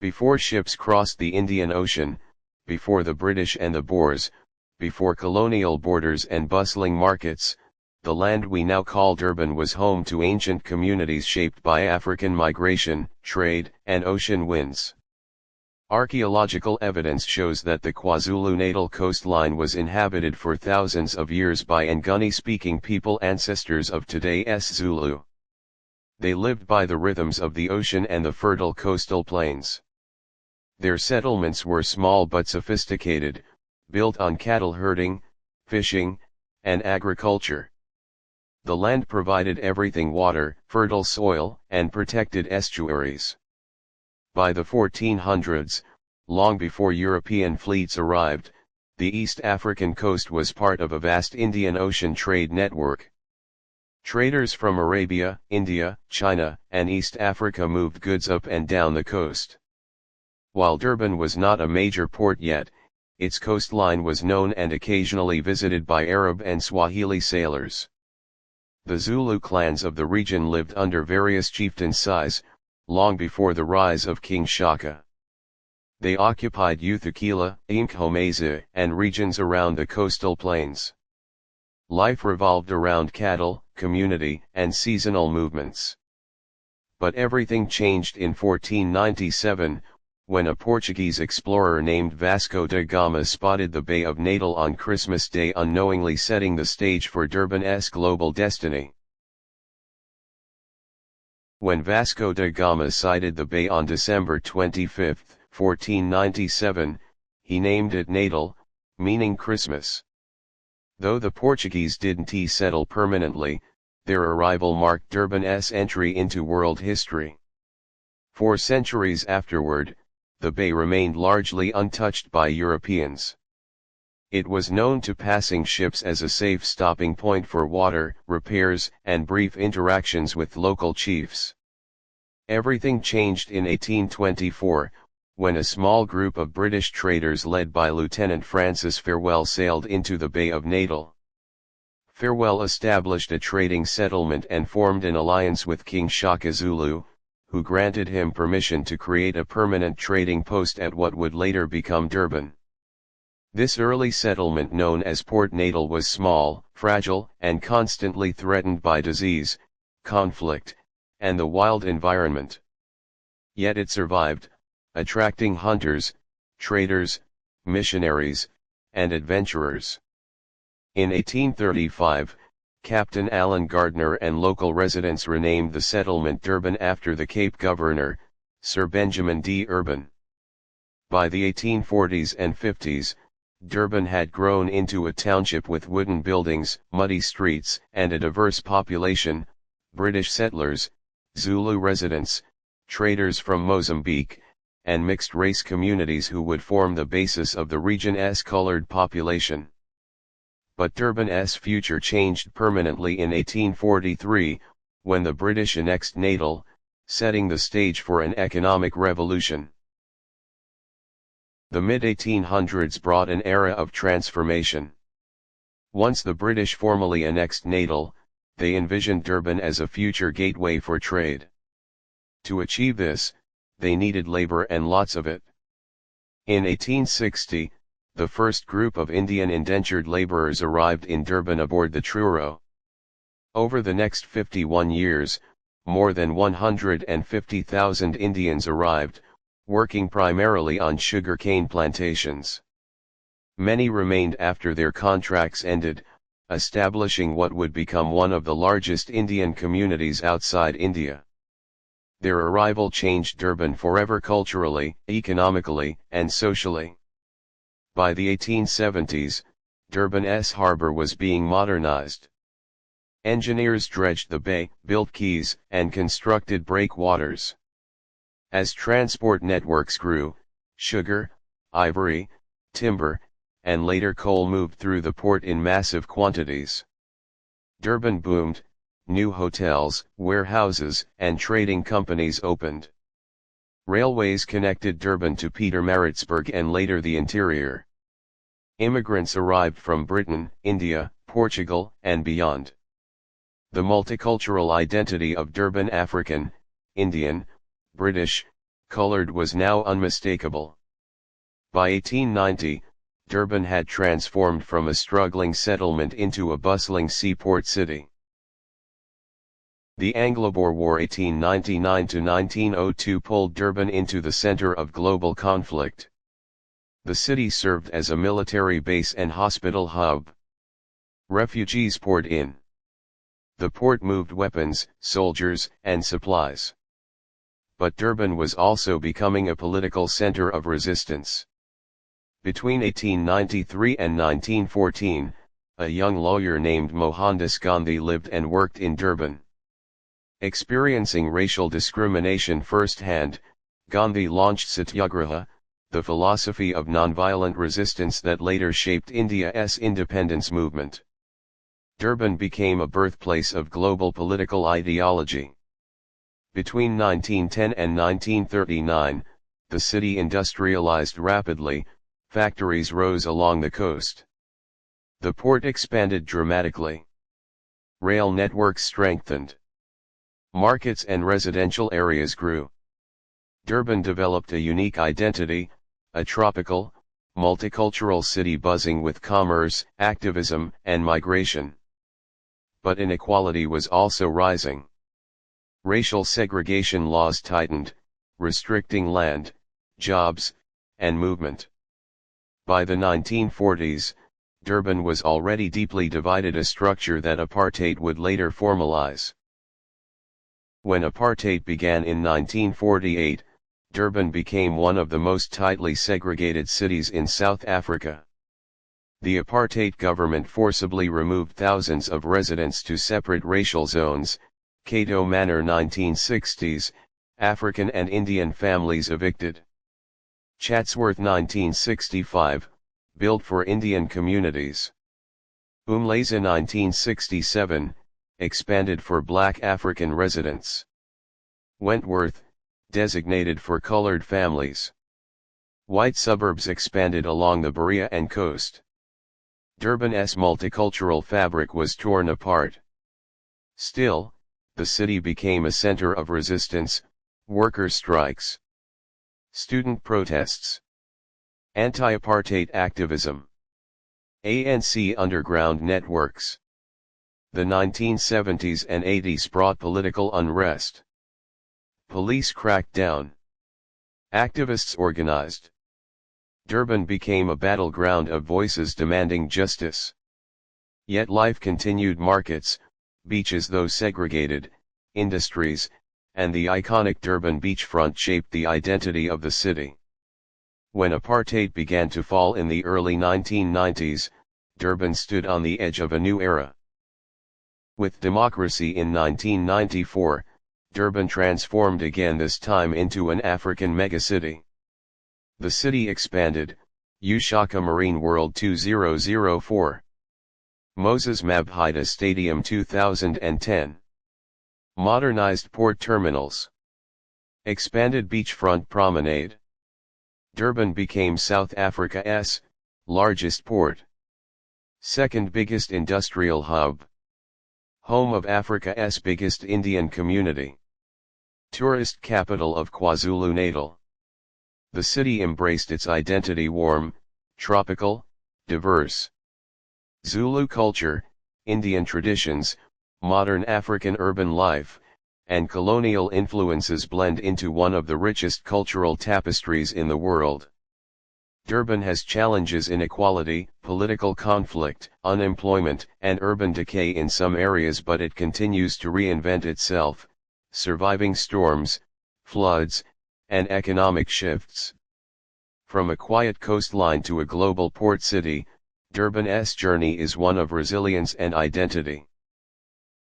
Before ships crossed the Indian Ocean, before the British and the Boers, before colonial borders and bustling markets, the land we now call Durban was home to ancient communities shaped by African migration, trade, and ocean winds. Archaeological evidence shows that the KwaZulu-Natal coastline was inhabited for thousands of years by Nguni-speaking people, ancestors of today's Zulu. They lived by the rhythms of the ocean and the fertile coastal plains. Their settlements were small but sophisticated, built on cattle herding, fishing, and agriculture. The land provided everything: water, fertile soil, and protected estuaries. By the 1400s, long before European fleets arrived, the East African coast was part of a vast Indian Ocean trade network. Traders from Arabia, India, China, and East Africa moved goods up and down the coast. While Durban was not a major port yet, its coastline was known and occasionally visited by Arab and Swahili sailors. The Zulu clans of the region lived under various chieftaincies, long before the rise of King Shaka. They occupied Uthakila, Inkhomeza, and regions around the coastal plains. Life revolved around cattle, community, and seasonal movements. But everything changed in 1497, when a Portuguese explorer named Vasco da Gama spotted the Bay of Natal on Christmas Day, unknowingly setting the stage for Durban's global destiny. When Vasco da Gama sighted the bay on December 25, 1497, he named it Natal, meaning Christmas. Though the Portuguese didn't settle permanently, their arrival marked Durban's entry into world history. For centuries afterward, the bay remained largely untouched by Europeans. It was known to passing ships as a safe stopping point for water, repairs, and brief interactions with local chiefs. Everything changed in 1824, when a small group of British traders led by Lieutenant Francis Farewell sailed into the Bay of Natal. Farewell established a trading settlement and formed an alliance with King Shaka Zulu, who granted him permission to create a permanent trading post at what would later become Durban. This early settlement, known as Port Natal, was small, fragile, and constantly threatened by disease, conflict, and the wild environment. Yet it survived, attracting hunters, traders, missionaries, and adventurers. In 1835, Captain Allen Gardner and local residents renamed the settlement Durban after the Cape Governor, Sir Benjamin D. Urban. By the 1840s and 50s, Durban had grown into a township with wooden buildings, muddy streets, and a diverse population: British settlers, Zulu residents, traders from Mozambique, and mixed-race communities who would form the basis of the region's colored population. But Durban's future changed permanently in 1843, when the British annexed Natal, setting the stage for an economic revolution. The mid-1800s brought an era of transformation. Once the British formally annexed Natal, they envisioned Durban as a future gateway for trade. To achieve this, they needed labor, and lots of it. In 1860, the first group of Indian indentured laborers arrived in Durban aboard the Truro. Over the next 51 years, more than 150,000 Indians arrived, working primarily on sugarcane plantations. Many remained after their contracts ended, establishing what would become one of the largest Indian communities outside India. Their arrival changed Durban forever culturally, economically, and socially. By the 1870s, Durban's harbor was being modernized. Engineers dredged the bay, built quays, and constructed breakwaters. As transport networks grew, sugar, ivory, timber, and later coal moved through the port in massive quantities. Durban boomed, new hotels, warehouses, and trading companies opened. Railways connected Durban to Pietermaritzburg and later the interior. Immigrants arrived from Britain, India, Portugal, and beyond. The multicultural identity of Durban, African, Indian, British, colored was now unmistakable. By 1890, Durban had transformed from a struggling settlement into a bustling seaport city. The Anglo-Boer War 1899–1902 pulled Durban into the center of global conflict. The city served as a military base and hospital hub. Refugees poured in. The port moved weapons, soldiers, and supplies. But Durban was also becoming a political center of resistance. Between 1893 and 1914, a young lawyer named Mohandas Gandhi lived and worked in Durban. Experiencing racial discrimination firsthand, Gandhi launched Satyagraha, the philosophy of nonviolent resistance that later shaped India's independence movement. Durban became a birthplace of global political ideology. Between 1910 and 1939, the city industrialized rapidly, factories rose along the coast. The port expanded dramatically. Rail networks strengthened. Markets and residential areas grew. Durban developed a unique identity, a tropical, multicultural city buzzing with commerce, activism, and migration. But inequality was also rising. Racial segregation laws tightened, restricting land, jobs, and movement. By the 1940s, Durban was already deeply divided, a structure that apartheid would later formalize. When apartheid began in 1948, Durban became one of the most tightly segregated cities in South Africa. The apartheid government forcibly removed thousands of residents to separate racial zones. Cato Manor 1960s, African and Indian families evicted. Chatsworth 1965, built for Indian communities. Umlaza 1967, expanded for Black African residents. Wentworth, designated for colored families. White suburbs expanded along the Berea and coast. Durban's multicultural fabric was torn apart. Still, the city became a center of resistance, worker strikes, student protests, anti-apartheid activism, ANC underground networks. The 1970s and 80s brought political unrest. Police cracked down. Activists organized. Durban became a battleground of voices demanding justice. Yet life continued. Markets, beaches though segregated, industries, and the iconic Durban beachfront shaped the identity of the city. When apartheid began to fall in the early 1990s, Durban stood on the edge of a new era. With democracy in 1994, Durban transformed again, this time into an African megacity. The city expanded, Ushaka Marine World 2004. Moses Mabhida Stadium 2010. Modernized port terminals. Expanded beachfront promenade. Durban became South Africa's largest port. Second biggest industrial hub. Home of Africa's biggest Indian community. Tourist capital of KwaZulu-Natal. The city embraced its identity: warm, tropical, diverse. Zulu culture, Indian traditions, modern African urban life, and colonial influences blend into one of the richest cultural tapestries in the world. Durban has challenges: inequality, political conflict, unemployment, and urban decay in some areas, but it continues to reinvent itself, surviving storms, floods, and economic shifts. From a quiet coastline to a global port city, Durban's journey is one of resilience and identity.